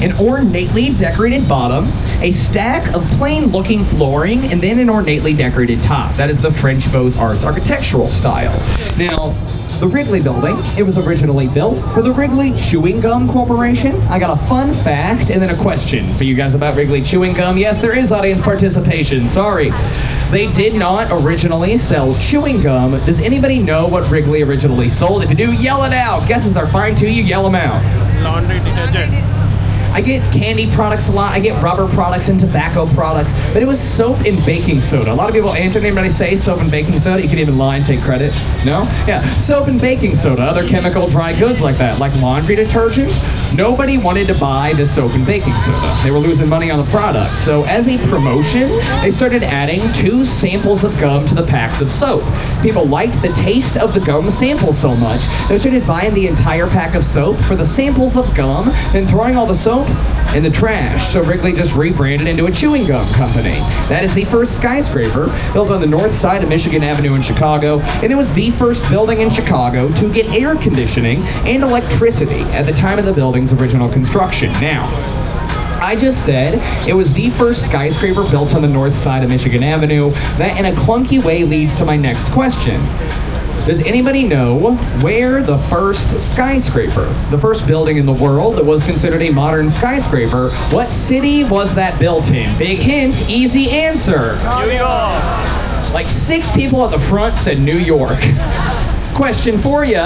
an ornately decorated bottom, a stack of plain-looking flooring, and then an ornately decorated top. That is the French Beaux-Arts architectural style. Now, the Wrigley Building, it was originally built for the Wrigley Chewing Gum Corporation. I got a fun fact and then a question for you guys about Wrigley Chewing Gum. Yes, there is audience participation, sorry. They did not originally sell chewing gum. Does anybody know what Wrigley originally sold? If you do, yell it out. Guesses are fine too, you yell them out. Laundry detergent. I get candy products a lot, I get rubber products and tobacco products, but it was soap and baking soda. A lot of people answer, anybody say soap and baking soda? You can even lie and take credit. No? Yeah, soap and baking soda, other chemical dry goods like that, like laundry detergent. Nobody wanted to buy the soap and baking soda. They were losing money on the product. So as a promotion, they started adding 2 samples of gum to the packs of soap. People liked the taste of the gum sample so much, they started buying the entire pack of soap for the samples of gum, then throwing all the soap in the trash. So Wrigley just rebranded into a chewing gum company. That is the first skyscraper built on the north side of Michigan Avenue in Chicago, and it was the first building in Chicago to get air conditioning and electricity at the time of the building's original construction. Now, I just said it was the first skyscraper built on the north side of Michigan Avenue. That in a clunky way leads to my next question. Does anybody know where the first skyscraper, the first building in the world that was considered a modern skyscraper, what city was that built in? Big hint, easy answer. New York. Like 6 people at the front said New York. Question for you,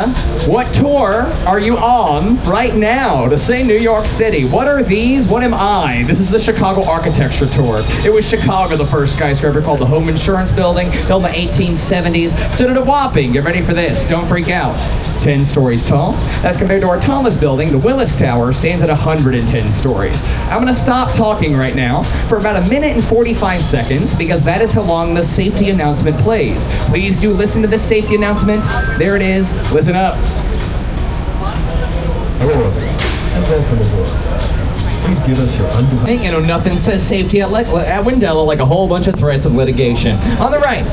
what tour are you on right now to say New York City? What are these? What am I? This is the Chicago Architecture Tour. It was Chicago, the first skyscraper, called the Home Insurance Building, built in the 1870s. Stood at a whopping, get ready for this, don't freak out, 10 stories tall. That's compared to our tallest building, the Willis Tower, stands at 110 stories. I'm gonna stop talking right now for about 1 minute and 45 seconds because that is how long the safety announcement plays. Please do listen to this safety announcement. There it is. Listen up. Hello and welcome aboard. Please give us your undivided... You know, nothing says safety at Wendella like a whole bunch of threats of litigation. On the right,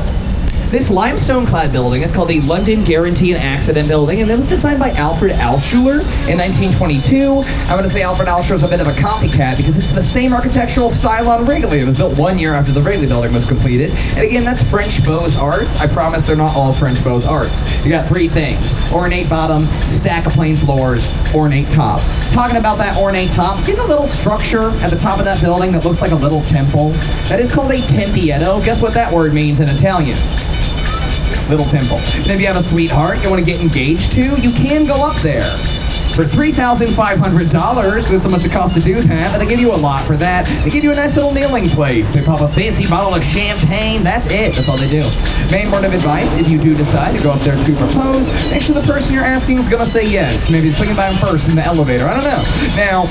this limestone-clad building is called the London Guarantee and Accident Building, and it was designed by Alfred Alschuler in 1922. I'm going to say Alfred Alschuler is a bit of a copycat because it's the same architectural style on Wrigley. It was built 1 year after the Wrigley Building was completed. And again, that's French Beaux-Arts. I promise they're not all French Beaux-Arts. You got 3 things: ornate bottom, stack of plain floors, ornate top. Talking about that ornate top, see the little structure at the top of that building that looks like a little temple? That is called a tempietto. Guess what that word means in Italian? Little temple. And if you have a sweetheart you want to get engaged to, you can go up there. For $3,500, that's how much it costs to do that, but they give you a lot for that. They give you a nice little kneeling place. They pop a fancy bottle of champagne. That's it. That's all they do. Main word of advice, if you do decide to go up there to propose, make sure the person you're asking is going to say yes. Maybe swing by him first in the elevator. I don't know. Now,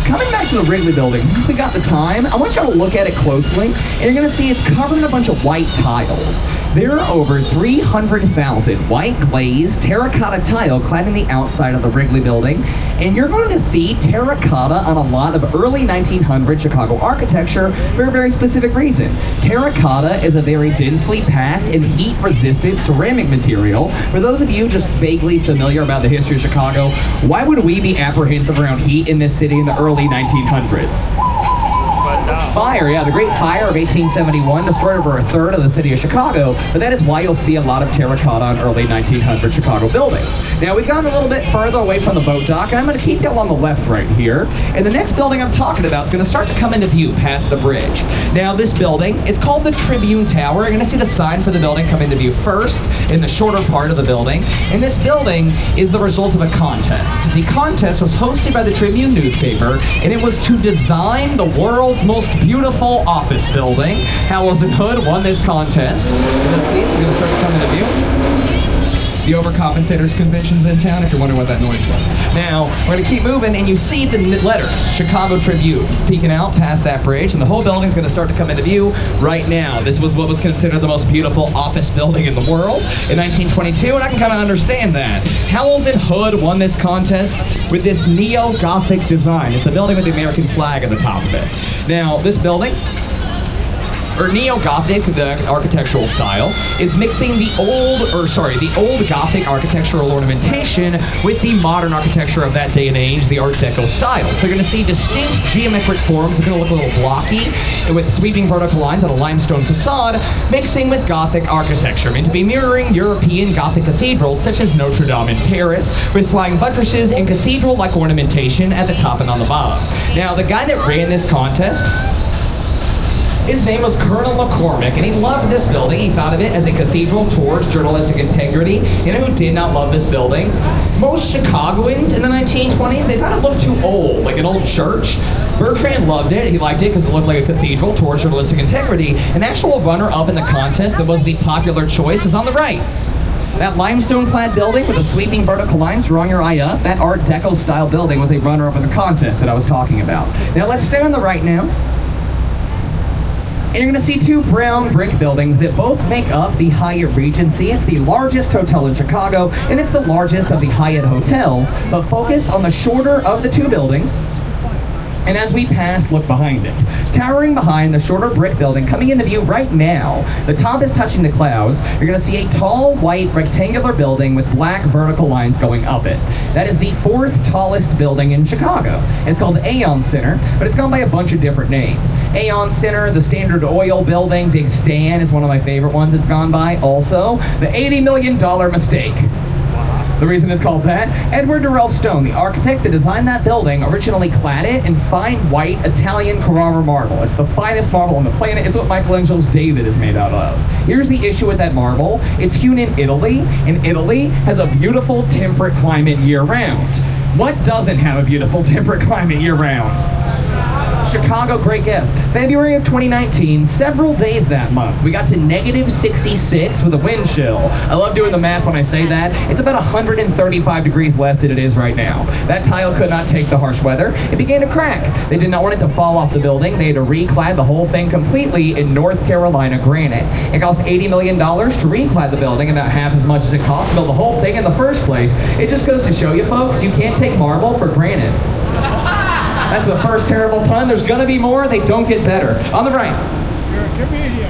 coming back to the Wrigley Building, since we got the time, I want y'all to look at it closely, and you're gonna see it's covered in a bunch of white tiles. There are over 300,000 white glazed terracotta tile clad in the outside of the Wrigley Building, and you're going to see terracotta on a lot of early 1900 Chicago architecture for a very specific reason. Terracotta is a very densely packed and heat-resistant ceramic material. For those of you just vaguely familiar about the history of Chicago, why would we be apprehensive around heat in this city in the early 1900s? Fire, yeah, the Great Fire of 1871 destroyed over 1/3 of the city of Chicago, but that is why you'll see a lot of terracotta on early 1900 Chicago buildings. Now, we've gone a little bit further away from the boat dock, and I'm going to keep y'all on the left right here, and the next building I'm talking about is going to start to come into view past the bridge. Now, this building, it's called the Tribune Tower. You're going to see the sign for the building come into view first in the shorter part of the building, and this building is the result of a contest. The contest was hosted by the Tribune newspaper, and it was to design the world's most beautiful office building. Howells and Hood won this contest. Let's see, it's going to start to come into view. The Overcompensators Convention's in town, if you're wondering what that noise was. Now, we're going to keep moving, and you see the letters, Chicago Tribune, peeking out past that bridge, and the whole building's going to start to come into view right now. This was what was considered the most beautiful office building in the world in 1922, and I can kind of understand that. Howells and Hood won this contest with this neo-Gothic design. It's a building with the American flag at the top of it. Now, this building, or neo-Gothic, the architectural style, is mixing the old Gothic architectural ornamentation with the modern architecture of that day and age, the Art Deco style. So you're going to see distinct geometric forms that are going to look a little blocky, with sweeping vertical lines on a limestone facade, mixing with Gothic architecture, meant to be mirroring European Gothic cathedrals such as Notre Dame in Paris, with flying buttresses and cathedral-like ornamentation at the top and on the bottom. Now, the guy that ran this contest, his name was Colonel McCormick, and he loved this building. He thought of it as a cathedral towards journalistic integrity. You know who did not love this building? Most Chicagoans in the 1920s, they thought it looked too old, like an old church. Bertrand loved it. He liked it because it looked like a cathedral towards journalistic integrity. An actual runner-up in the contest that was the popular choice is on the right. That limestone-clad building with the sweeping vertical lines drawing your eye up, that Art Deco style building was a runner-up in the contest that I was talking about. Now let's stay on the right now. And you're going to see two brown brick buildings that both make up the Hyatt Regency. It's the largest hotel in Chicago, and it's the largest of the Hyatt hotels. But focus on the shorter of the two buildings. And as we pass, look behind it. Towering behind the shorter brick building, coming into view right now, the top is touching the clouds. You're going to see a tall, white, rectangular building with black vertical lines going up it. That is the fourth tallest building in Chicago. It's called Aon Center, but it's gone by a bunch of different names. Aon Center, the Standard Oil Building, Big Stan is one of my favorite ones it's gone by. Also, the $80 million mistake. The reason it's called that, Edward Durrell Stone, the architect that designed that building, originally clad it in fine white Italian Carrara marble. It's the finest marble on the planet. It's what Michelangelo's David is made out of. Here's the issue with that marble. It's hewn in Italy, and Italy has a beautiful temperate climate year-round. What doesn't have a beautiful temperate climate year-round? Chicago, great guess. February of 2019, several days that month, we got to -66 with a wind chill. I love doing the math when I say that. It's about 135 degrees less than it is right now. That tile could not take the harsh weather. It began to crack. They did not want it to fall off the building. They had to reclad the whole thing completely in North Carolina granite. It cost $80 million to reclad the building, about half as much as it cost to build the whole thing in the first place. It just goes to show you, folks, you can't take marble for granted. That's the first terrible pun. There's gonna be more. They don't get better. On the right. You're a comedian.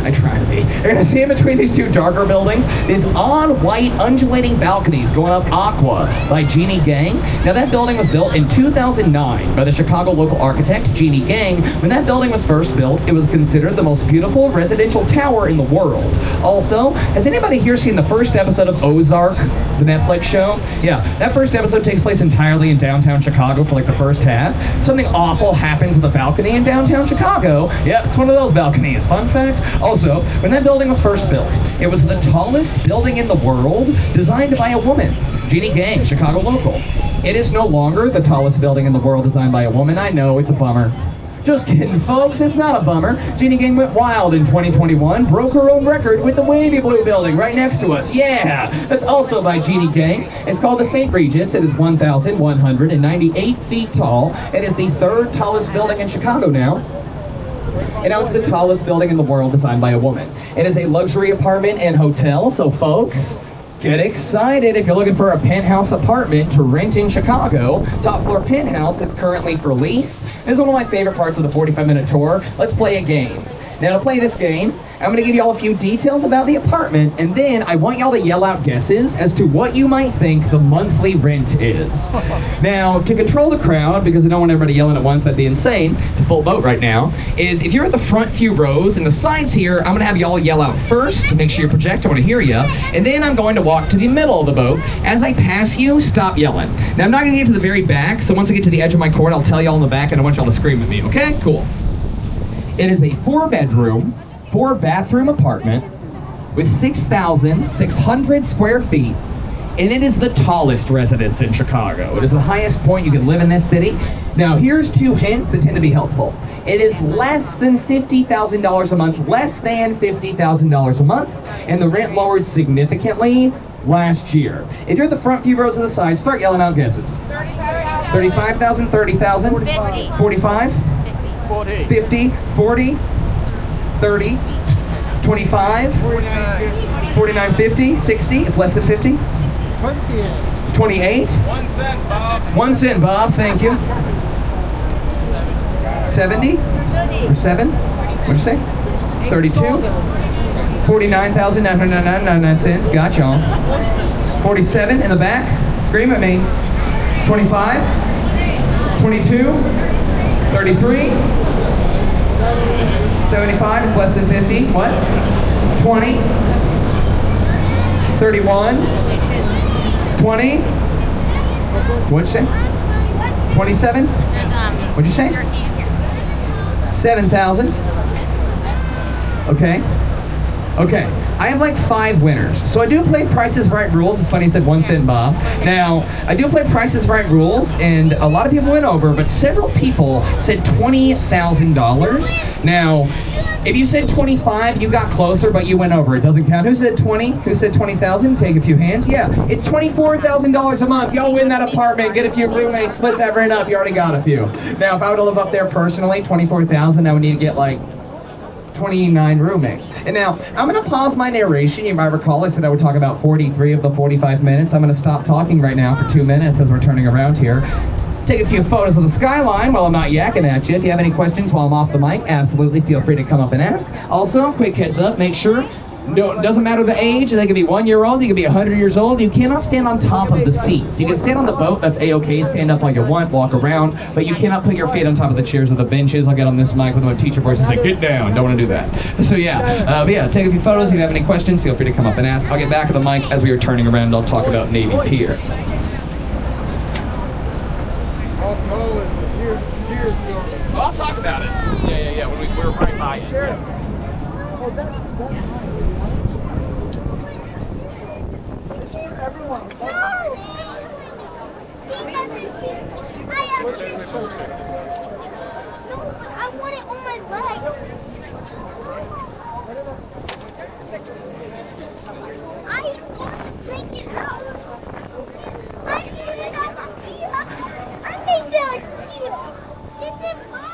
I try to be. You're gonna see in between these two darker buildings, these odd white undulating balconies going up Aqua by Jeannie Gang. Now that building was built in 2009 by the Chicago local architect, Jeannie Gang. When that building was first built, it was considered the most beautiful residential tower in the world. Also, has anybody here seen the first episode of Ozark, the Netflix show? Yeah, that first episode takes place entirely in downtown Chicago for like the first half. Something awful happens with a balcony in downtown Chicago. Yep, it's one of those balconies. Fun fact. Also, when that building was first built, it was the tallest building in the world, designed by a woman, Jeannie Gang, Chicago local. It is no longer the tallest building in the world designed by a woman. I know, it's a bummer. Just kidding, folks, it's not a bummer. Jeannie Gang went wild in 2021, broke her own record with the Wavy Blue building right next to us. Yeah, that's also by Jeannie Gang. It's called the St. Regis. It is 1,198 feet tall. It is the third tallest building in Chicago now. And now it's the tallest building in the world designed by a woman. It is a luxury apartment and hotel, so folks, get excited if you're looking for a penthouse apartment to rent in Chicago. Top floor penthouse is currently for lease. This is one of my favorite parts of the 45-minute tour. Let's play a game. Now to play this game, I'm going to give y'all a few details about the apartment, and then I want y'all to yell out guesses as to what you might think the monthly rent is. Now, to control the crowd, because I don't want everybody yelling at once, that'd be insane, it's a full boat right now, is if you're at the front few rows and the sides here, I'm going to have y'all yell out first to make sure you project, I want to hear you, and then I'm going to walk to the middle of the boat. As I pass you, stop yelling. Now, I'm not going to get to the very back, so once I get to the edge of my court, I'll tell y'all in the back, and I want y'all to scream at me, okay? Cool. It is a 4-bedroom, 4-bathroom apartment with 6,600 square feet, and it is the tallest residence in Chicago. It is the highest point you can live in this city. Now, here's 2 hints that tend to be helpful. It is less than $50,000 a month, less than $50,000 a month, and the rent lowered significantly last year. If you're at the front few rows of the side, start yelling out guesses. 35,000, 30,000, 50. 45, 40. 50, 40, 30, 25, 49, 50, 60, it's less than 50, 28, 1 cent, Bob. 1 cent, Bob, thank you, 70, or 7, What'd you say? 32? 49,999 cents. Got y'all. 47 in the back. Scream at me. 25. 22. 33. 75. It's less than 50. What? 20. 31. 20. What'd you say? 27? What'd you say? 7,000. Okay. Okay. I have like 5 winners. So I do play Price is Right rules. It's funny you said 1 cent Bob. Now, I do play Price is Right rules, and a lot of people went over, but several people said $20,000. Now, if you said 25, you got closer, but you went over. It doesn't count. Who said 20? Who said 20,000? Take a few hands. Yeah, it's $24,000 a month. Y'all win that apartment. Get a few roommates. Split that rent up. You already got a few. Now, if I were to live up there personally, 24,000, I would need to get like 29 roommates. And now, I'm going to pause my narration. You might recall I said I would talk about 43 of the 45 minutes. I'm going to stop talking right now for 2 minutes as we're turning around here. Take a few photos of the skyline while I'm not yakking at you. If you have any questions while I'm off the mic, absolutely feel free to come up and ask. Also, quick heads up, make sure, no, it doesn't matter the age, they can be 1 year old, you can be 100 years old, you cannot stand on top of the seats. You can stand on the boat, that's a-okay, stand up like you want, walk around, but you cannot put your feet on top of the chairs or the benches. I'll get on this mic with my teacher voice and say, get down, don't want to do that. So yeah, but yeah, take a few photos. If you have any questions, feel free to come up and ask. I'll get back to the mic as we are turning around and I'll talk about Navy Pier. I'll talk about it. Yeah. When we're right by it. Sure. Oh, that's everyone. No! I want it on my legs. I think it out. I need it on the deal. I made that deal. This is mine.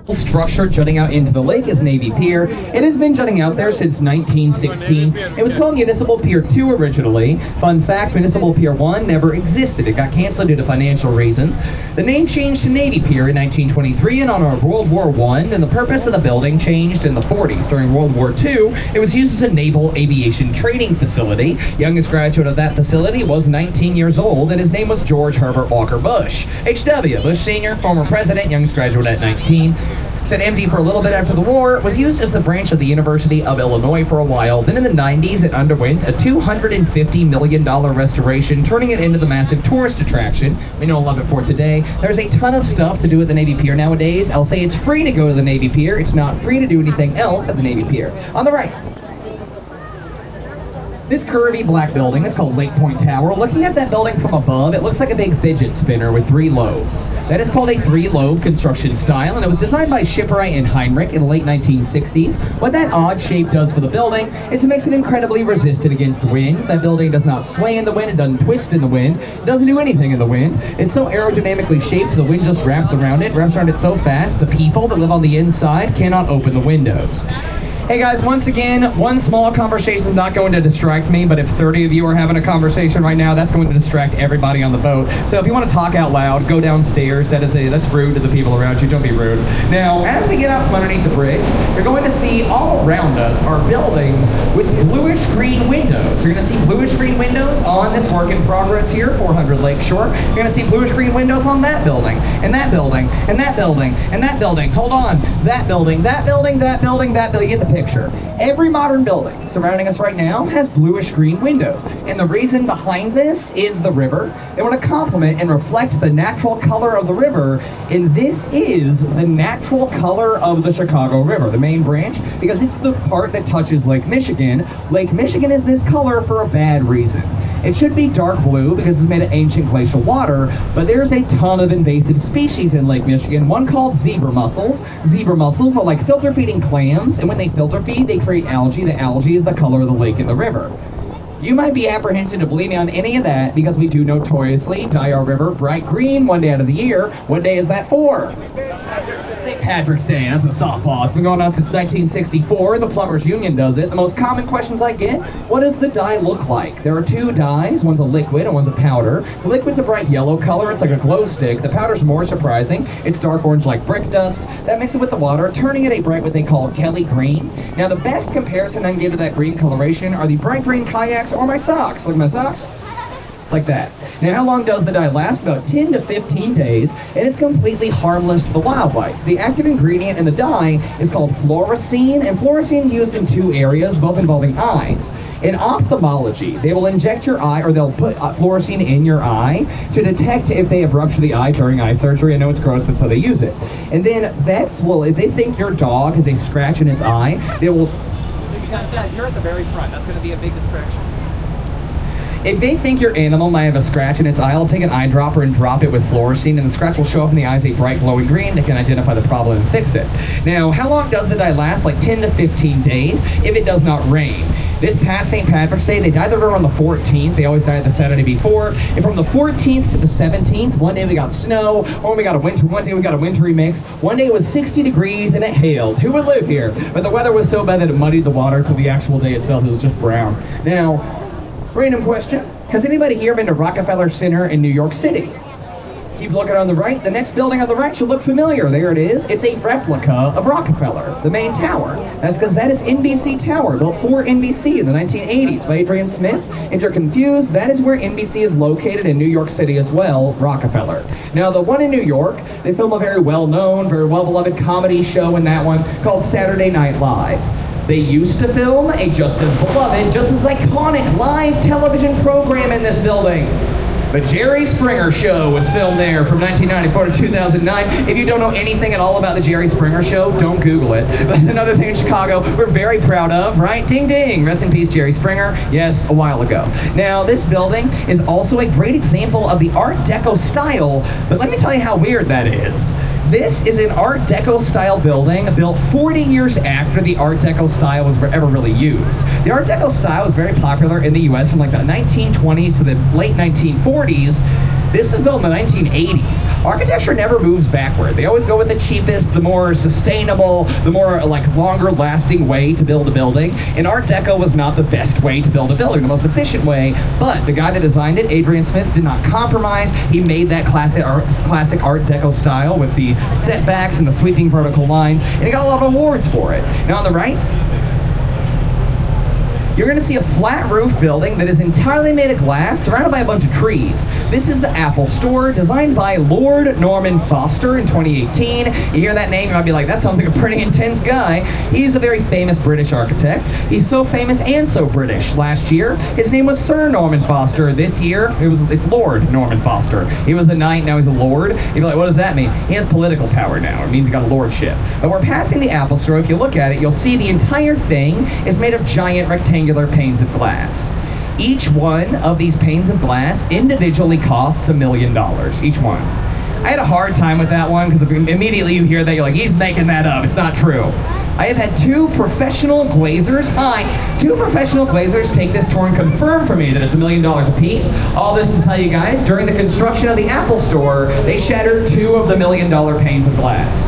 Structure jutting out into the lake is Navy Pier. It has been jutting out there since 1916. It was called Municipal Pier 2 originally. Fun fact, Municipal Pier 1 never existed. It got canceled due to financial reasons. The name changed to Navy Pier in 1923 in honor of World War I, and the purpose of the building changed in the 40s. During World War II, it was used as a naval aviation training facility. Youngest graduate of that facility was 19 years old, and his name was George Herbert Walker Bush. H.W. Bush Sr., former president, youngest graduate at 19. Said empty for a little bit after the war, was used as the branch of the University of Illinois for a while. Then in the 90s, it underwent a $250 million restoration, turning it into the massive tourist attraction we know and love it for today. There's a ton of stuff to do at the Navy Pier nowadays. I'll say it's free to go to the Navy Pier. It's not free to do anything else at the Navy Pier. On the right, this curvy black building is called Lake Point Tower. Looking at that building from above, it looks like a big fidget spinner with 3 lobes. That is called a 3-lobe construction style, and it was designed by Shipwright and Heinrich in the late 1960s. What that odd shape does for the building is it makes it incredibly resistant against wind. That building does not sway in the wind, it doesn't twist in the wind, it doesn't do anything in the wind. It's so aerodynamically shaped, the wind just wraps around it so fast, the people that live on the inside cannot open the windows. Hey guys, once again, one small conversation is not going to distract me, but if 30 of you are having a conversation right now, that's going to distract everybody on the boat. So if you want to talk out loud, go downstairs. That's rude to the people around you. Don't be rude. Now, as we get out from underneath the bridge, you're going to see all around us are buildings with bluish-green windows. You're going to see bluish-green windows on this work in progress here, 400 Lakeshore. You're going to see bluish-green windows on that building, and that building, and that building, and that building. Hold on. That building, that building, that building, that building. You get the picture. Every modern building surrounding us right now has bluish green windows, and the reason behind this is the river. They want to complement and reflect the natural color of the river, and this is the natural color of the Chicago River, the main branch, because it's the part that touches Lake Michigan. Lake Michigan is this color for a bad reason. It should be dark blue because it's made of ancient glacial water, but there's a ton of invasive species in Lake Michigan, one called zebra mussels. Zebra mussels are like filter feeding clams, and when they filter feed, they create algae. The algae is the color of the lake and the river. You might be apprehensive to believe me on any of that because we do notoriously dye our river bright green one day out of the year. What day is that for? St. Patrick's Day. That's a softball. It's been going on since 1964. The Plumbers Union does it. The most common questions I get, what does the dye look like? There are two dyes. One's a liquid and one's a powder. The liquid's a bright yellow color. It's like a glow stick. The powder's more surprising. It's dark orange like brick dust. That mixes it with the water, turning it a bright what they call Kelly green. Now the best comparison I can give to that green coloration are the bright green kayaks or my socks. Look at my socks. It's like that. Now, how long does the dye last? About 10 to 15 days, and it's completely harmless to the wildlife. The active ingredient in the dye is called fluorescein, and fluorescein is used in two areas, both involving eyes. In ophthalmology, they will inject your eye, or they'll put fluorescein in your eye to detect if they have ruptured the eye during eye surgery. I know it's gross, that's how they use it. And then if they think your dog has a scratch in its eye, they will... Guys, you're at the very front. That's going to be a big distraction. If they think your animal might have a scratch in its eye, I'll take an eyedropper and drop it with fluorescein, and the scratch will show up in the eyes a bright glowing green. They can identify the problem and fix it. Now, how long does the dye last? Like 10 to 15 days if it does not rain. This past St. Patrick's Day, they dyed the river on the 14th. They always dye it the Saturday before. And from the 14th to the 17th, one day we got snow, one day we got a wintry mix. One day it was 60 degrees and it hailed. Who would live here? But the weather was so bad that it muddied the water to the actual day itself. It was just brown. Now, random question. Has anybody here been to Rockefeller Center in New York City? Keep looking on the right. The next building on the right should look familiar. There it is. It's a replica of Rockefeller, the main tower. That's because that is NBC Tower, built for NBC in the 1980s by Adrian Smith. If you're confused, that is where NBC is located in New York City as well, Rockefeller. Now, the one in New York, they film a very well-known, very well-beloved comedy show in that one called Saturday Night Live. They used to film a just as beloved, just as iconic live television program in this building. The Jerry Springer Show was filmed there from 1994 to 2009. If you don't know anything at all about the Jerry Springer Show, don't Google it. But it's another thing in Chicago we're very proud of, right? Ding ding, rest in peace Jerry Springer. Yes, a while ago. Now, this building is also a great example of the Art Deco style, but let me tell you how weird that is. This is an Art Deco style building built 40 years after the Art Deco style was ever really used. The Art Deco style was very popular in the US from like the 1920s to the late 1940s. This is built in the 1980s. Architecture never moves backward. They always go with the cheapest, the more sustainable, the more like longer lasting way to build a building. And Art Deco was not the best way to build a building, the most efficient way, but the guy that designed it, Adrian Smith, did not compromise. He made that classic Art Deco style with the setbacks and the sweeping vertical lines, and he got a lot of awards for it. Now on the right, you're going to see a flat roof building that is entirely made of glass, surrounded by a bunch of trees. This is the Apple Store, designed by Lord Norman Foster in 2018. You hear that name, you might be like, that sounds like a pretty intense guy. He's a very famous British architect. He's so famous and so British. Last year, his name was Sir Norman Foster. This year, it's Lord Norman Foster. He was a knight, now he's a lord. You'd be like, what does that mean? He has political power now. It means he got a lordship. But we're passing the Apple Store. If you look at it, you'll see the entire thing is made of giant rectangular panes of glass. Each one of these panes of glass individually costs $1 million, each one. I had a hard time with that one because immediately you hear that, you're like, he's making that up. It's not true. I have had two professional glazers take this tour and confirm for me that it's $1 million a piece. All this to tell you guys, during the construction of the Apple Store, they shattered 2 of the $1 million panes of glass.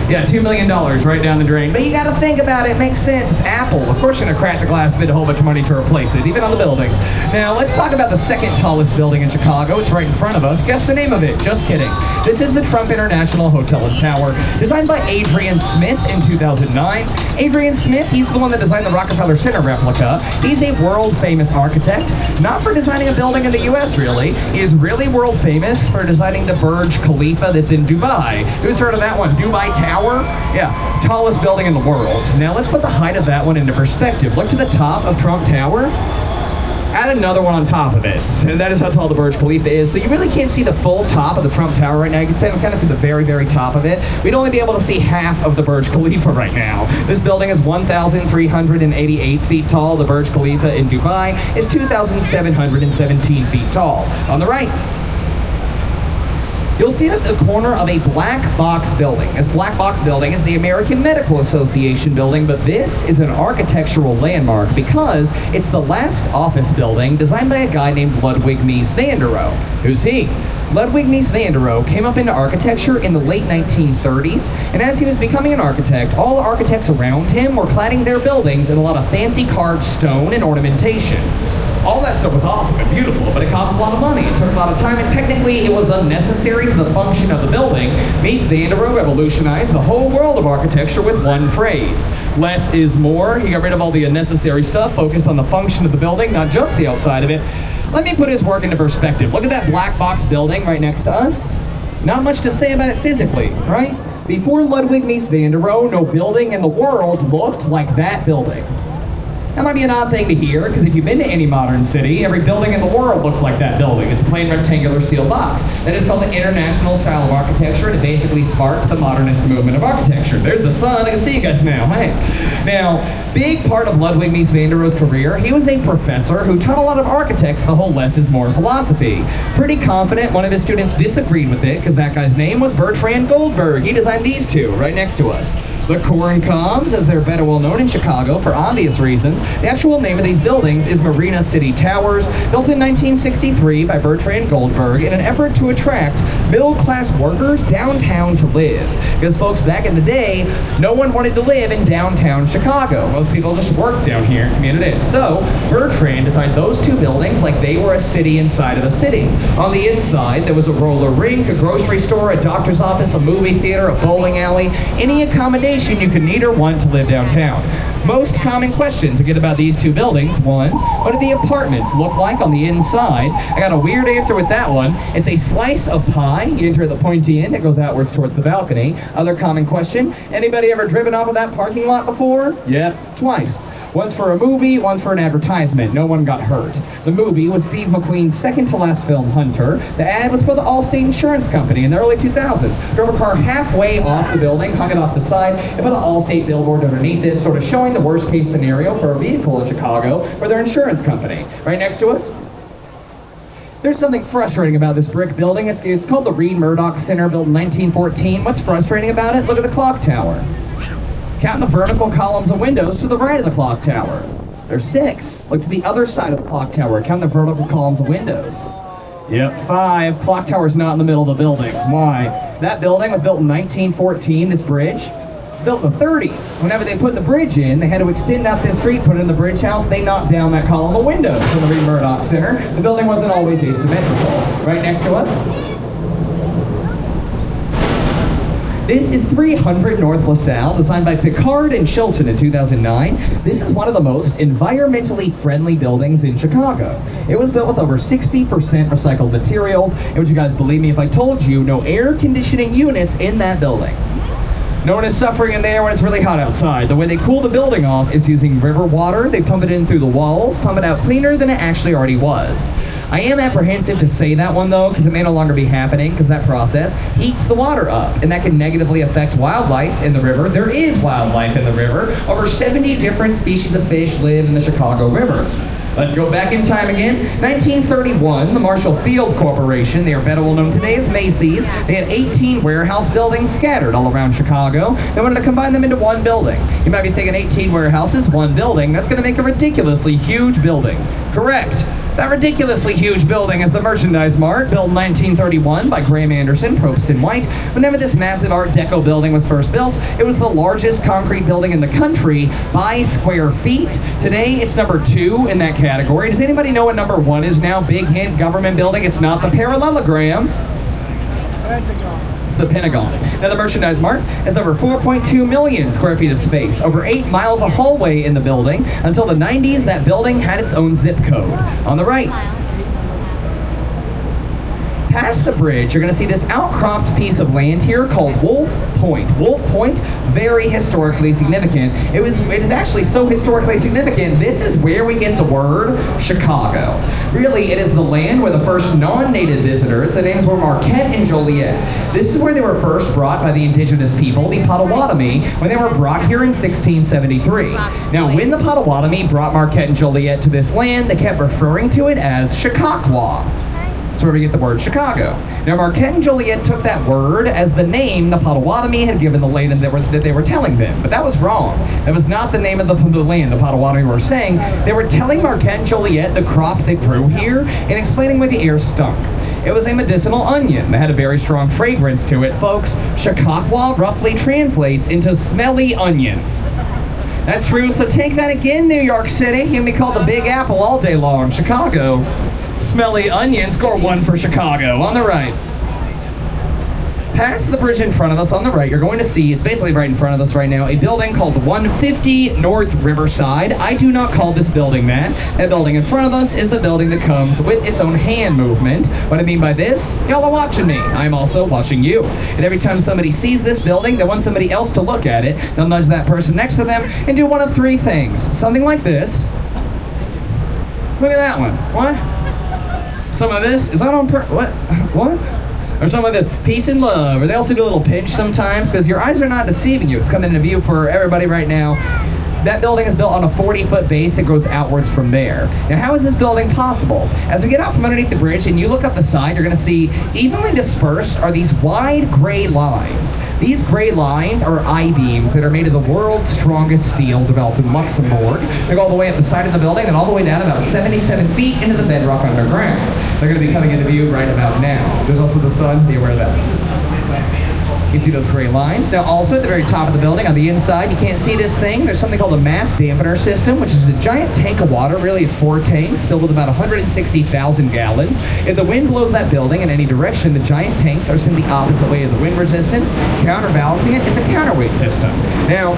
Yeah, $2 million right down the drain. But you gotta think about it, it makes sense. It's Apple. Of course you're gonna crack the glass, spend a whole bunch of money to replace it, even on the buildings. Now, let's talk about the second tallest building in Chicago. It's right in front of us. Guess the name of it. Just kidding. This is the Trump International Hotel and Tower, designed by Adrian Smith in 2009. Adrian Smith, he's the one that designed the Rockefeller Center replica. He's a world-famous architect, not for designing a building in the US, really. He is really world-famous for designing the Burj Khalifa that's in Dubai. Who's heard of that one? Dubai Tower? Yeah, tallest building in the world. Now let's put the height of that one into perspective. Look to the top of Trump Tower. Add another one on top of it. So that is how tall the Burj Khalifa is. So you really can't see the full top of the Trump Tower right now. You can kind of see the very, very top of it. We'd only be able to see half of the Burj Khalifa right now. This building is 1,388 feet tall. The Burj Khalifa in Dubai is 2,717 feet tall. On the right, you'll see that the corner of a black box building. This black box building is the American Medical Association building, but this is an architectural landmark because it's the last office building designed by a guy named Ludwig Mies van der Rohe. Who's he? Ludwig Mies van der Rohe came up into architecture in the late 1930s, and as he was becoming an architect, all the architects around him were cladding their buildings in a lot of fancy carved stone and ornamentation. All that stuff was awesome and beautiful, but it cost a lot of money. It took a lot of time, and technically it was unnecessary to the function of the building. Mies van der Rohe revolutionized the whole world of architecture with one phrase. Less is more. He got rid of all the unnecessary stuff, focused on the function of the building, not just the outside of it. Let me put his work into perspective. Look at that black box building right next to us. Not much to say about it physically, right? Before Ludwig Mies van der Rohe, no building in the world looked like that building. That might be an odd thing to hear, because if you've been to any modern city, every building in the world looks like that building. It's a plain rectangular steel box. That is called the International Style of Architecture, and it basically sparked the modernist movement of architecture. There's the sun, I can see you guys now, hey. Now, big part of Ludwig Mies van der Rohe's career, he was a professor who taught a lot of architects the whole less is more philosophy. Pretty confident one of his students disagreed with it, because that guy's name was Bertrand Goldberg. He designed these two right next to us. The Corncobs, as they're better well known in Chicago for obvious reasons. The actual name of these buildings is Marina City Towers, built in 1963 by Bertrand Goldberg in an effort to attract middle-class workers downtown to live. Because folks, back in the day, no one wanted to live in downtown Chicago. Most people just worked down here, commuted in. So Bertrand designed those two buildings like they were a city inside of a city. On the inside, there was a roller rink, a grocery store, a doctor's office, a movie theater, a bowling alley, any accommodation you could need or want to live downtown. Most common questions I get about these two buildings. One, what do the apartments look like on the inside? I got a weird answer with that one. It's a slice of pie. You enter at the pointy end, it goes outwards towards the balcony. Other common question, anybody ever driven off of that parking lot before? Yep, twice. Once for a movie, once for an advertisement. No one got hurt. The movie was Steve McQueen's second to last film, Hunter. The ad was for the Allstate Insurance Company in the early 2000s. Drove a car halfway off the building, hung it off the side, and put an Allstate billboard underneath it, sort of showing the worst case scenario for a vehicle in Chicago for their insurance company. Right next to us, there's something frustrating about this brick building. It's called the Reed Murdoch Center, built in 1914. What's frustrating about it? Look at the clock tower. Count the vertical columns of windows to the right of the clock tower. There's 6. Look to the other side of the clock tower. Count the vertical columns of windows. Yep, 5. Clock tower's not in the middle of the building. Why? That building was built in 1914, this bridge. It's built in the 30s. Whenever they put the bridge in, they had to extend out this street, put it in the bridge house. They knocked down that column of windows in the Reed Murdoch Center. The building wasn't always asymmetrical. Right next to us, this is 300 North LaSalle, designed by Picard and Chilton in 2009. This is one of the most environmentally friendly buildings in Chicago. It was built with over 60% recycled materials, and would you guys believe me if I told you no air conditioning units in that building? No one is suffering in there when it's really hot outside. The way they cool the building off is using river water. They pump it in through the walls, pump it out cleaner than it actually already was. I am apprehensive to say that one though, because it may no longer be happening, because that process heats the water up, and that can negatively affect wildlife in the river. There is wildlife in the river. Over 70 different species of fish live in the Chicago River. Let's go back in time again. 1931, the Marshall Field Corporation, they are better well known today as Macy's. They had 18 warehouse buildings scattered all around Chicago. They wanted to combine them into one building. You might be thinking 18 warehouses, one building. That's going to make a ridiculously huge building. Correct. That ridiculously huge building is the Merchandise Mart, built in 1931 by Graham Anderson, Probst and White. Whenever this massive Art Deco building was first built, it was the largest concrete building in the country by square feet. Today, it's number 2 in that category. Does anybody know what number 1 is now? Big hint, government building. It's not the parallelogram. It's the Pentagon. Now, the Merchandise Mart has over 4.2 million square feet of space, over 8 miles of hallway in the building. Until the 90s, that building had its own zip code. On the right, past the bridge, you're going to see this outcropped piece of land here called Wolf Point. Wolf Point, very historically significant. It is actually so historically significant, this is where we get the word Chicago. Really, it is the land where the first non-native visitors, the names were Marquette and Joliet. This is where they were first brought by the indigenous people, the Potawatomi, when they were brought here in 1673. Now, when the Potawatomi brought Marquette and Joliet to this land, they kept referring to it as Chicago. That's where we get the word Chicago. Now, Marquette and Joliet took that word as the name the Potawatomi had given the land that they were telling them. But that was wrong. That was not the name of the land the Potawatomi were saying. They were telling Marquette and Joliet the crop they grew here and explaining where the air stunk. It was a medicinal onion that had a very strong fragrance to it, folks. Chautauqua roughly translates into smelly onion. That's true, so take that again, New York City. You can be called the Big Apple all day long. Chicago, smelly onion. Score 1 for Chicago. On the right. Past the bridge in front of us on the right, you're going to see, it's basically right in front of us right now, a building called 150 North Riverside. I do not call this building that. That building in front of us is the building that comes with its own hand movement. What I mean by this, y'all are watching me. I'm also watching you. And every time somebody sees this building, they want somebody else to look at it. They'll nudge that person next to them and do one of 3 things. Something like this. Look at that one. What? Some of this, is that on what? Or some of this, peace and love. Or they also do a little pinch sometimes, because your eyes are not deceiving you. It's coming into view for everybody right now. That building is built on a 40-foot base. It goes outwards from there. Now, how is this building possible? As we get out from underneath the bridge and you look up the side, you're going to see evenly dispersed are these wide gray lines. These gray lines are I-beams that are made of the world's strongest steel developed in Luxembourg. They go all the way up the side of the building and all the way down about 77 feet into the bedrock underground. They're going to be coming into view right about now. There's also the sun. Be aware of that. You can see those gray lines. Now also at the very top of the building on the inside, you can't see this thing. There's something called a mass dampener system, which is a giant tank of water. Really, it's 4 tanks filled with about 160,000 gallons. If the wind blows that building in any direction, the giant tanks are sent the opposite way as a wind resistance, counterbalancing it. It's a counterweight system. Now,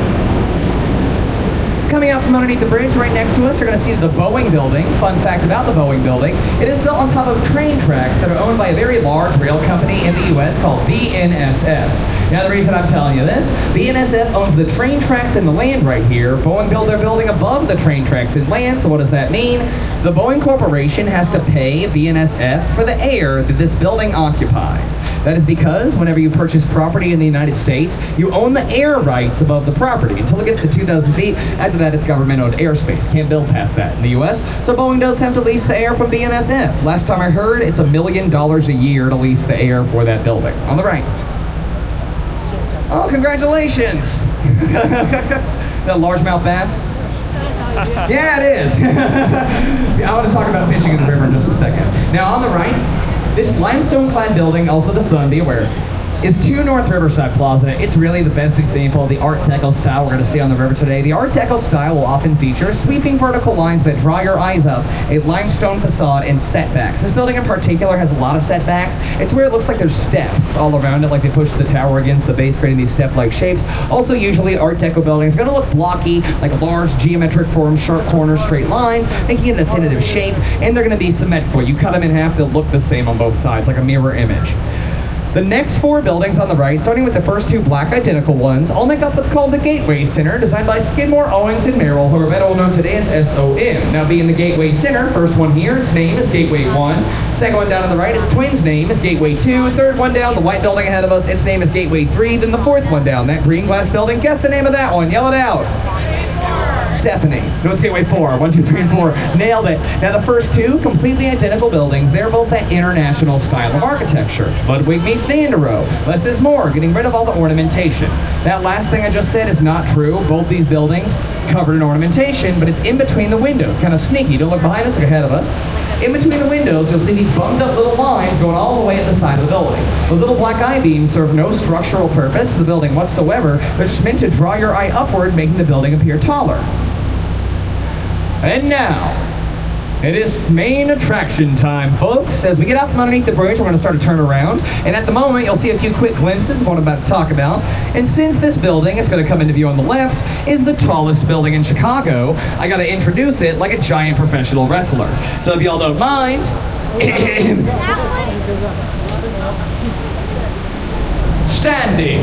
coming out from underneath the bridge right next to us, you're going to see the Boeing building. Fun fact about the Boeing building, it is built on top of train tracks that are owned by a very large rail company in the U.S. called BNSF. Now the reason I'm telling you this, BNSF owns the train tracks and the land right here. Boeing built their building above the train tracks and land, so what does that mean? The Boeing Corporation has to pay BNSF for the air that this building occupies. That is because whenever you purchase property in the United States, you own the air rights above the property until it gets to 2,000 feet. After that, it's government-owned airspace. Can't build past that in the U.S. So Boeing does have to lease the air from BNSF. Last time I heard, it's $1 million a year to lease the air for that building. On the right. Oh, congratulations! That largemouth bass? Yeah, it is. I want to talk about fishing in the river in just a second. Now, on the right, this limestone-clad building, also the sun, be aware, is 2 North Riverside Plaza. It's really the best example of the Art Deco style we're going to see on the river today. The Art Deco style will often feature sweeping vertical lines that draw your eyes up, a limestone facade, and setbacks. This building in particular has a lot of setbacks. It's where it looks like there's steps all around it, like they push the tower against the base, creating these step-like shapes. Also, usually Art Deco buildings are going to look blocky, like large geometric forms, sharp corners, straight lines, making it a definitive shape, and they're going to be symmetrical. You cut them in half, they'll look the same on both sides, like a mirror image. The next 4 buildings on the right, starting with the first 2 black identical ones, all make up what's called the Gateway Center, designed by Skidmore, Owings, and Merrill, who are better known today as SOM. Now, being the Gateway Center, first one here, its name is Gateway 1. Second one down on the right, its twin's name is Gateway 2. Third one down, the white building ahead of us, its name is Gateway 3. Then the 4th one down, that green glass building, guess the name of that one, yell it out. Stephanie. No, it's Gateway 4. 1, 2, 3, and 4. Nailed it. Now the first 2, completely identical buildings. They're both that international style of architecture. Ludwig meets Van der Rohe. Less is more, getting rid of all the ornamentation. That last thing I just said is not true. Both these buildings covered in ornamentation, but it's in between the windows. Kind of sneaky. Don't look behind us, look ahead of us. In between the windows, you'll see these bumped up little lines going all the way at the side of the building. Those little black I-beams serve no structural purpose to the building whatsoever. They're just meant to draw your eye upward, making the building appear taller. And now, it is main attraction time, folks. As we get out from underneath the bridge, we're going to start to turn around. And at the moment, you'll see a few quick glimpses of what I'm about to talk about. And since this building, it's going to come into view on the left, is the tallest building in Chicago, I got to introduce it like a giant professional wrestler. So if y'all don't mind... Standing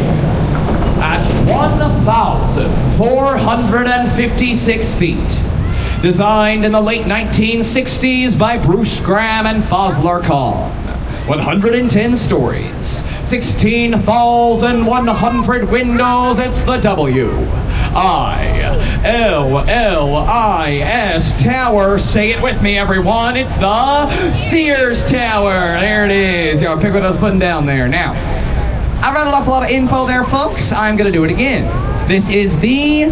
at 1,456 feet. Designed in the late 1960s by Bruce Graham and Fosler Kahn. 110 stories, 16,100 windows, it's the W. S Tower. Say it with me, everyone. It's the Sears Tower. There it is. Y'all pick what I was putting down there. Now, I've read an awful lot of info there, folks. I'm going to do it again. This is the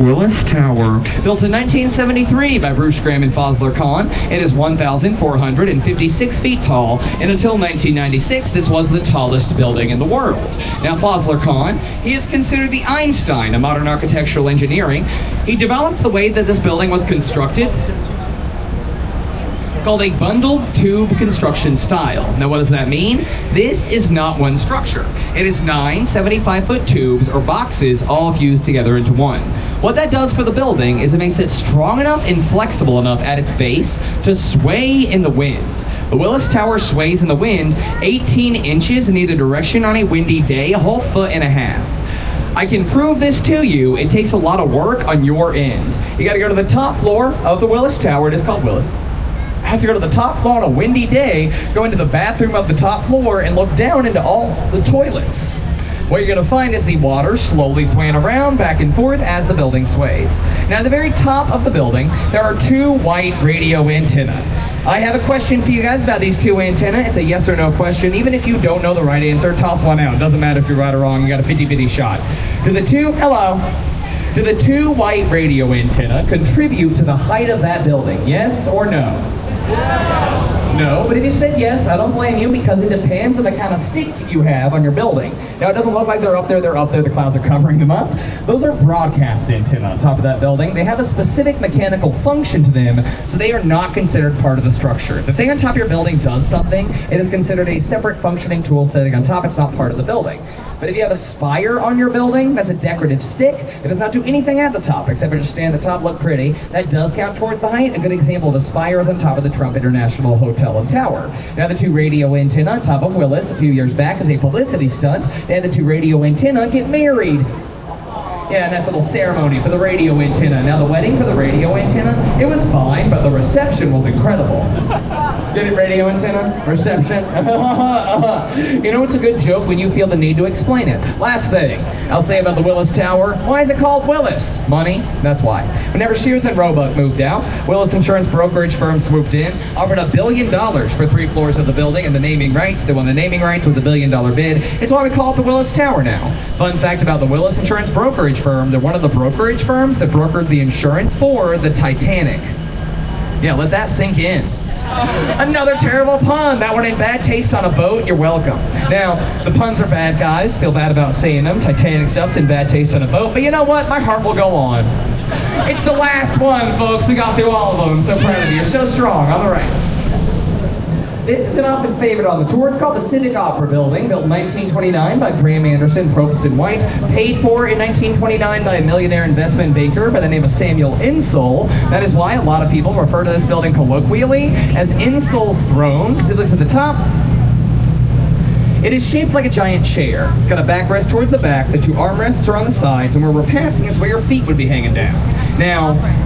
Willis Tower. Built in 1973 by Bruce Graham and Fosler Kahn. It is 1,456 feet tall, and until 1996, this was the tallest building in the world. Now, Fosler Kahn, he is considered the Einstein of modern architectural engineering. He developed the way that this building was constructed, called a bundled tube construction style. Now, what does that mean? This is not one structure. It is 9 75-foot tubes or boxes all fused together into one. What that does for the building is it makes it strong enough and flexible enough at its base to sway in the wind. The Willis Tower sways in the wind 18 inches in either direction on a windy day, a whole 1.5 feet. I can prove this to you. It takes a lot of work on your end. You got to go to the top floor of the Willis Tower. It is called Willis. Have to go to the top floor on a windy day, go into the bathroom of the top floor, and look down into all the toilets. What you're going to find is the water slowly swaying around back and forth as the building sways. Now, at the very top of the building, there are 2 white radio antennae. I have a question for you guys about these 2 antennae. It's a yes or no question. Even if you don't know the right answer, toss one out. Doesn't matter if you're right or wrong. You got a 50-50 shot. Do the 2 white radio antennae contribute to the height of that building? Yes or no? No, but if you said yes, I don't blame you, because it depends on the kind of stick you have on your building. Now, it doesn't look like they're up there, the clouds are covering them up. Those are broadcast antennae on top of that building. They have a specific mechanical function to them, so they are not considered part of the structure. The thing on top of your building does something. It is considered a separate functioning tool sitting on top. It's not part of the building. But if you have a spire on your building, that's a decorative stick. It does not do anything at the top, except for just stand at the top, look pretty. That does count towards the height. A good example of a spire is on top of the Trump International Hotel and Tower. Now, the 2 radio antennae on top of Willis a few years back as a publicity stunt. They had the 2 radio antennae get married. Yeah, nice little ceremony for the radio antenna. Now, the wedding for the radio antenna, it was fine, but the reception was incredible. Get it, radio antenna? Reception? You know, it's a good joke when you feel the need to explain it. Last thing I'll say about the Willis Tower. Why is it called Willis? Money? That's why. Whenever Sears and Roebuck moved out, Willis insurance brokerage firm swooped in, offered $1 billion for 3 floors of the building and the naming rights. They won the naming rights with the $1 billion bid. It's why we call it the Willis Tower now. Fun fact about the Willis insurance brokerage firm, they're one of the brokerage firms that brokered the insurance for the Titanic. Yeah, let that sink in. Another terrible pun. That one in bad taste on a boat. You're welcome. Now, the puns are bad, guys. Feel bad about saying them. Titanic stuff's in bad taste on a boat. But you know what? My heart will go on. It's the last one, folks. We got through all of them. I'm so proud of you. You're so strong. On the right. This is an often favorite on the tour. It's called the Civic Opera Building, built in 1929 by Graham Anderson, Probst and White, paid for in 1929 by a millionaire investment banker by the name of Samuel Insull. That is why a lot of people refer to this building colloquially as Insull's throne, because it looks at the top. It is shaped like a giant chair. It's got a backrest towards the back, the 2 armrests are on the sides, and where we're passing is where your feet would be hanging down. Now,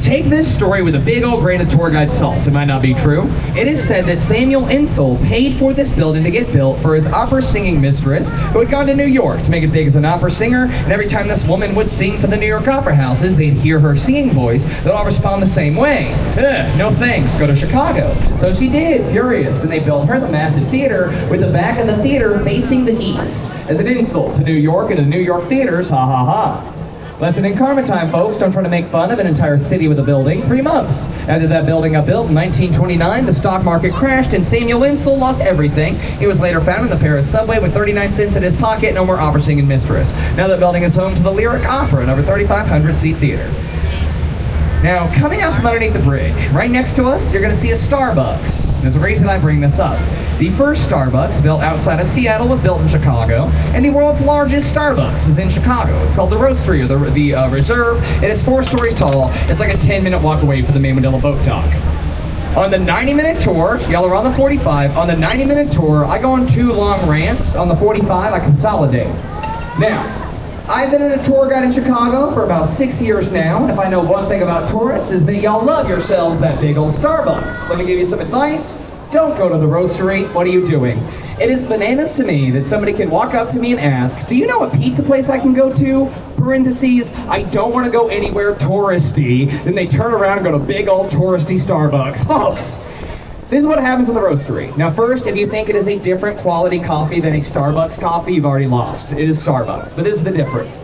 take this story with a big old grain of tour guide salt. It might not be true. It is said that Samuel Insull paid for this building to get built for his opera singing mistress, who had gone to New York to make it big as an opera singer, and every time this woman would sing for the New York opera houses, they'd hear her singing voice. They'd all respond the same way. No thanks, go to Chicago. So she did, furious, and they built her the massive theater with the back of the theater facing the east, as an insult to New York and to New York theaters, ha ha ha. Lesson in karma time, folks. Don't try to make fun of an entire city with a building. 3 months after that building got built in 1929, the stock market crashed and Samuel Insull lost everything. He was later found in the Paris subway with 39 cents in his pocket. No more opera singing mistress. Now that building is home to the Lyric Opera, an over 3,500 seat theater. Now, coming out from underneath the bridge, right next to us, you're going to see a Starbucks. There's a reason I bring this up. The first Starbucks built outside of Seattle was built in Chicago, and the world's largest Starbucks is in Chicago. It's called the Roastery, or the Reserve. It is 4 stories tall. It's like a 10-minute walk away from the main Modelo boat dock. On the 90-minute tour, y'all are on the 45. On the 90-minute tour, I go on 2 long rants. On the 45, I consolidate. Now, I've been a tour guide in Chicago for about 6 years now, and if I know one thing about tourists is that y'all love yourselves that big old Starbucks. Let me give you some advice. Don't go to the Roastery. What are you doing? It is bananas to me that somebody can walk up to me and ask, do you know a pizza place I can go to? parentheses, I don't want to go anywhere touristy. Then they turn around and go to big old touristy Starbucks. Folks, this is what happens in the roastery. Now first, if you think it is a different quality coffee than a Starbucks coffee, you've already lost. It is Starbucks, but this is the difference.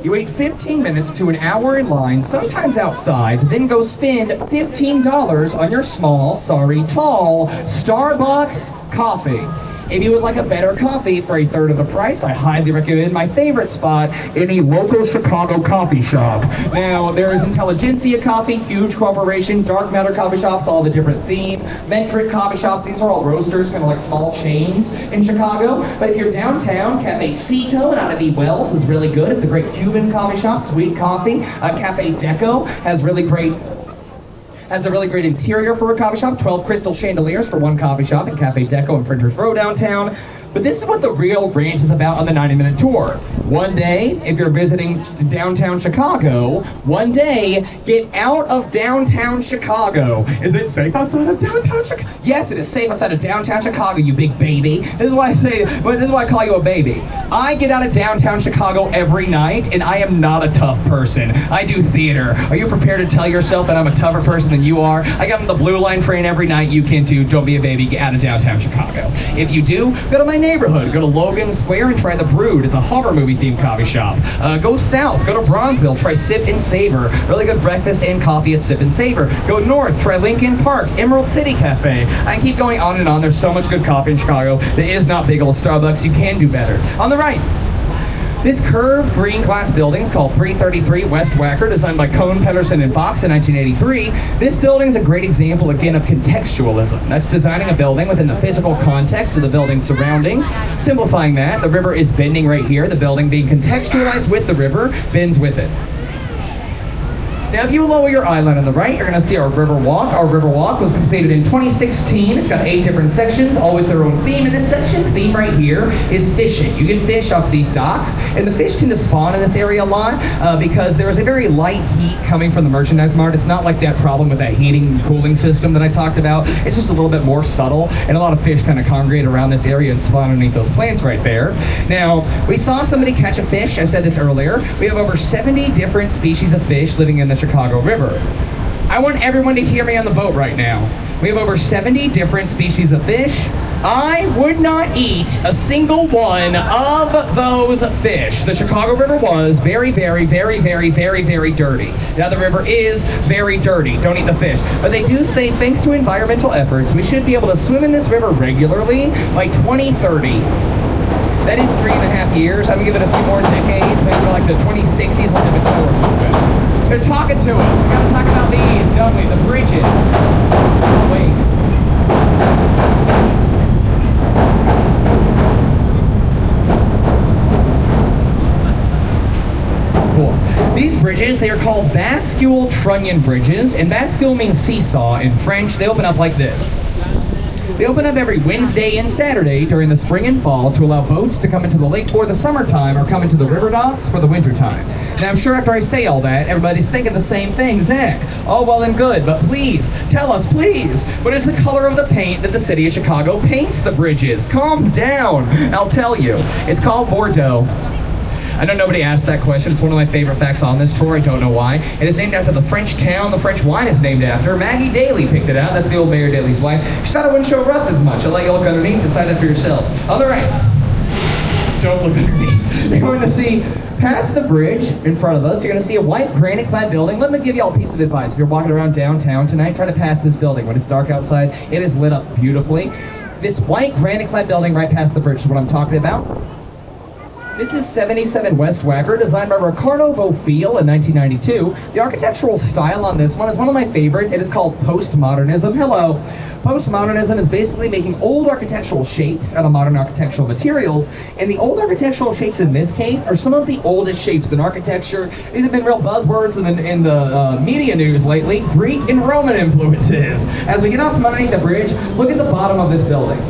You wait 15 minutes to an hour in line, sometimes outside, then go spend $15 on your small, sorry, tall Starbucks coffee. If you would like a better coffee for a third of the price, I highly recommend my favorite spot, any local Chicago coffee shop. Now, there is Intelligentsia Coffee, huge corporation, dark matter coffee shops, all the different theme, Metric coffee shops, these are all roasters, kind of like small chains in Chicago. But if you're downtown, Cafe Cito and out of the Wells is really good. It's a great Cuban coffee shop, sweet coffee. Cafe Deco has a really great interior for a coffee shop, 12 crystal chandeliers for one coffee shop at Cafe Deco in Printers Row downtown. But this is what the real rant is about on the 90-minute tour. One day, if you're visiting downtown Chicago, one day, get out of downtown Chicago. Is it safe outside of downtown Chicago? Yes, it is safe outside of downtown Chicago, you big baby. This is why I call you a baby. I get out of downtown Chicago every night, and I am not a tough person. I do theater. Are you prepared to tell yourself that I'm a tougher person than you are? I get on the Blue Line train every night. You can too. Don't be a baby. Get out of downtown Chicago. If you do, go to my neighborhood. Go to Logan Square and try The Brood. It's a horror movie themed coffee shop. Go south. Go to Bronzeville. Try Sip and Savor. Really good breakfast and coffee at Sip and Savor. Go north. Try Lincoln Park. Emerald City Cafe. I can keep going on and on. There's so much good coffee in Chicago that is not big old Starbucks. You can do better. On the right, this curved green glass building is called 333 West Wacker, designed by Cohn, Pedersen, and Fox in 1983. This building is a great example, again, of contextualism. That's designing a building within the physical context of the building's surroundings. Simplifying that, the river is bending right here. The building being contextualized with the river bends with it. Now, if you lower your eye line on the right, you're going to see our river walk. Our river walk was completed in 2016. It's got 8 different sections, all with their own theme. And this section's theme right here is fishing. You can fish off these docks, and the fish tend to spawn in this area a lot because there is a very light heat coming from the merchandise mart. It's not like that problem with that heating and cooling system that I talked about. It's just a little bit more subtle, and a lot of fish kind of congregate around this area and spawn underneath those plants right there. Now, we saw somebody catch a fish. I said this earlier. We have over 70 different species of fish living in the Chicago River. I want everyone to hear me on the boat right now. We have over 70 different species of fish. I would not eat a single one of those fish. The Chicago River was very, very, very, very, very, very dirty. Now the river is very dirty. Don't eat the fish. But they do say, thanks to environmental efforts, we should be able to swim in this river regularly by 2030. That is 3.5 years. I'm gonna give it a few more decades, maybe for like the 2060s, like the tower or something. They're talking to us. We gotta talk about these, don't we? The bridges. Oh, wait. Cool. These bridges, they are called bascule trunnion bridges, and bascule means seesaw in French. They open up like this. They open up every Wednesday and Saturday during the spring and fall to allow boats to come into the lake for the summertime or come into the river docks for the wintertime. Now I'm sure after I say all that, everybody's thinking the same thing. Zach, all well and good, but please, tell us, please, what is the color of the paint that the city of Chicago paints the bridges? Calm down, I'll tell you. It's called Bordeaux. I know nobody asked that question. It's one of my favorite facts on this tour. I don't know why. It is named after the French town the French wine is named after. Maggie Daly picked it out. That's the old Mayor Daly's wife. She thought it wouldn't show rust as much. I'll let you look underneath. Decide that for yourselves. On the right. Don't look underneath. You're going to see past the bridge in front of us. You're going to see a white granite-clad building. Let me give you all a piece of advice. If you're walking around downtown tonight, try to pass this building. When it's dark outside, it is lit up beautifully. This white granite-clad building right past the bridge is what I'm talking about. This is 77 West Wacker, designed by Ricardo Bofill in 1992. The architectural style on this one is one of my favorites. It is called postmodernism. Hello. Postmodernism is basically making old architectural shapes out of modern architectural materials, and the old architectural shapes in this case are some of the oldest shapes in architecture. These have been real buzzwords in the media news lately. Greek and Roman influences. As we get off from underneath the bridge, look at the bottom of this building.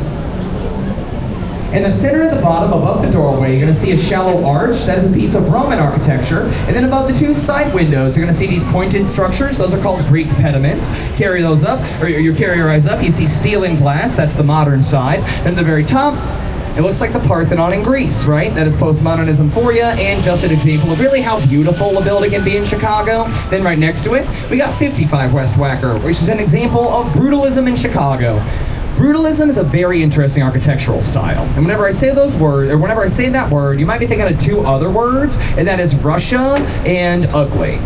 In the center at the bottom, above the doorway, you're going to see a shallow arch. That is a piece of Roman architecture. And then above the 2 side windows, you're going to see these pointed structures. Those are called Greek pediments. Carry those up, or you carry your eyes up. You see steel and glass. That's the modern side. And at the very top, It looks like the Parthenon in Greece, right? That is postmodernism for you, and just an example of really how beautiful a building can be in Chicago. Then right next to it, we got 55 West Wacker, which is an example of brutalism in Chicago. Brutalism is a very interesting architectural style. And whenever I say those words, or whenever I say that word, you might be thinking of two other words, and that is Russia and ugly.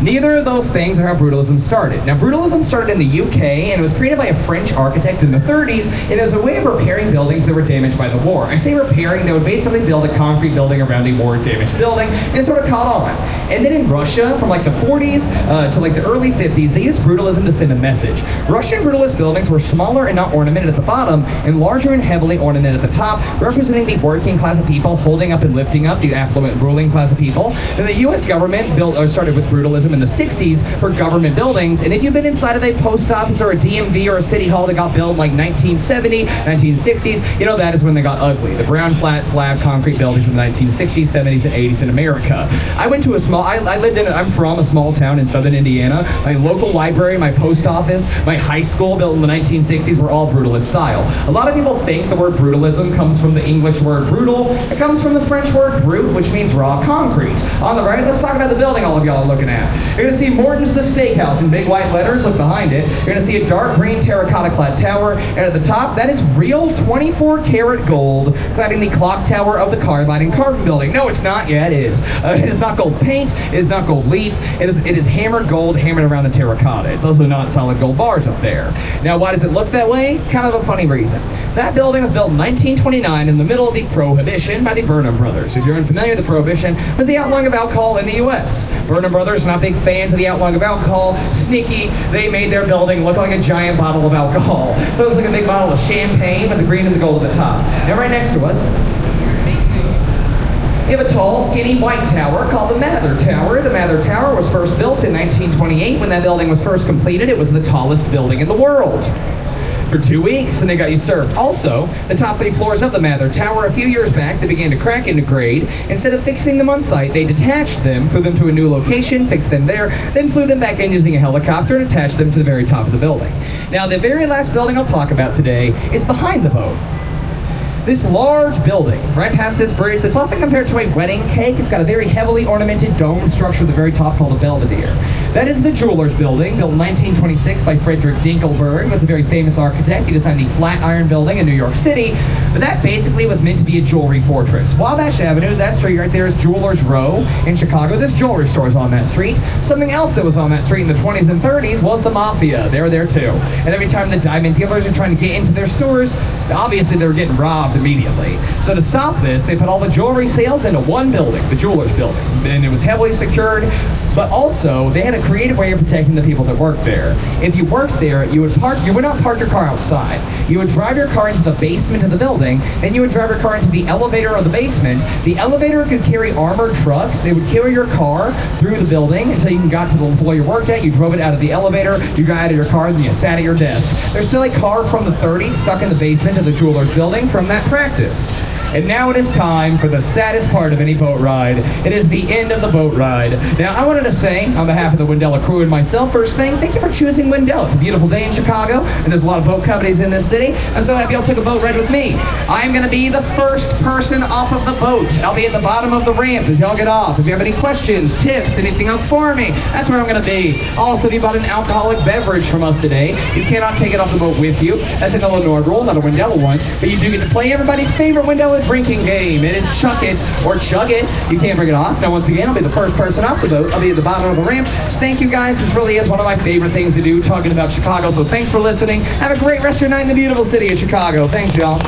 Neither of those things are how brutalism started. Now, brutalism started in the UK, and it was created by a French architect in the 30s, and it was a way of repairing buildings that were damaged by the war. I say repairing, they would basically build a concrete building around a war-damaged building, and it sort of caught on. And then in Russia, from like the 40s to like the early 50s, they used brutalism to send a message. Russian brutalist buildings were smaller and not ornamented at the bottom, and larger and heavily ornamented at the top, representing the working class of people holding up and lifting up the affluent ruling class of people. And the US government started with brutalism in the 60s for government buildings, and if you've been inside of a post office or a DMV or a city hall that got built in like 1970, 1960s, you know that is when they got ugly. The brown flat slab concrete buildings in the 1960s, 70s, and 80s in America. I'm from a small town in southern Indiana. My local library, my post office, my high school built in the 1960s were all brutalist style. A lot of people think the word brutalism comes from the English word brutal. It comes from the French word brute, which means raw concrete. On the right, let's talk about the building all of y'all are looking at. You're going to see Morton's the Steakhouse in big white letters. Look behind it. You're going to see a dark green terracotta clad tower, and at the top, that is real 24 karat gold cladding the clock tower of the Carbide and Carbon building. No, it's not. Yeah, it is. It is not gold paint. It is not gold leaf. It is hammered gold hammered around the terracotta. It's also not solid gold bars up there. Now, why does it look that way? It's kind of a funny reason. That building was built in 1929 in the middle of the Prohibition by the Burnham Brothers. If you're unfamiliar, the Prohibition was the outlawing of alcohol in the U.S. Burnham Brothers are not big fans of the outlawing of alcohol. Sneaky, they made their building look like a giant bottle of alcohol. So it's like a big bottle of champagne with the green and the gold at the top. Now, right next to us, we have a tall, skinny white tower called the Mather Tower. The Mather Tower was first built in 1928. When that building was first completed, it was the tallest building in the world. For 2 weeks, and they got usurped. Also, the top 3 floors of the Mather Tower, a few years back, they began to crack into grade. Instead of fixing them on site, they detached them, flew them to a new location, fixed them there, then flew them back in using a helicopter and attached them to the very top of the building. Now, the very last building I'll talk about today is behind the boat. This large building, right past this bridge, that's often compared to a wedding cake. It's got a very heavily ornamented dome structure at the very top called a belvedere. That is the Jewelers Building, built in 1926 by Frederick Dinkelberg. That's a very famous architect. He designed the Flatiron Building in New York City, but that basically was meant to be a jewelry fortress. Wabash Avenue, that street right there is Jewelers Row in Chicago. There's jewelry stores on that street. Something else that was on that street in the 20s and 30s was the Mafia. They were there too. And every time the diamond dealers are trying to get into their stores, obviously they were getting robbed immediately. So to stop this, they put all the jewelry sales into one building, the Jewelers Building. And it was heavily secured, but also they had a creative way of protecting the people that worked there. If you worked there, you would not park your car outside. You would drive your car into the basement of the building, then you would drive your car into the elevator of the basement. The elevator could carry armored trucks. They would carry your car through the building until you got to the floor you worked at. You drove it out of the elevator, you got out of your car, then you sat at your desk. There's still a car from the 30s stuck in the basement of the Jewelers Building from that practice. And now it is time for the saddest part of any boat ride. It is the end of the boat ride. Now, I wanted to say, on behalf of the Wendella crew and myself, first thing, thank you for choosing Wendella. It's a beautiful day in Chicago, and there's a lot of boat companies in this city. I'm so happy y'all took a boat ride with me. I am going to be the first person off of the boat. I'll be at the bottom of the ramp as y'all get off. If you have any questions, tips, anything else for me, that's where I'm going to be. Also, if you bought an alcoholic beverage from us today, you cannot take it off the boat with you. That's an Illinois rule, not a Wendella one, but you do get to play everybody's favorite Wendella drinking game. It is Chuck It or Chug It. You can't bring it off. Now, once again, I'll be the first person off the boat. I'll be at the bottom of the ramp. Thank you guys. This really is one of my favorite things to do, talking about Chicago. So thanks for listening. Have a great rest of your night in the beautiful city of Chicago. Thanks, y'all.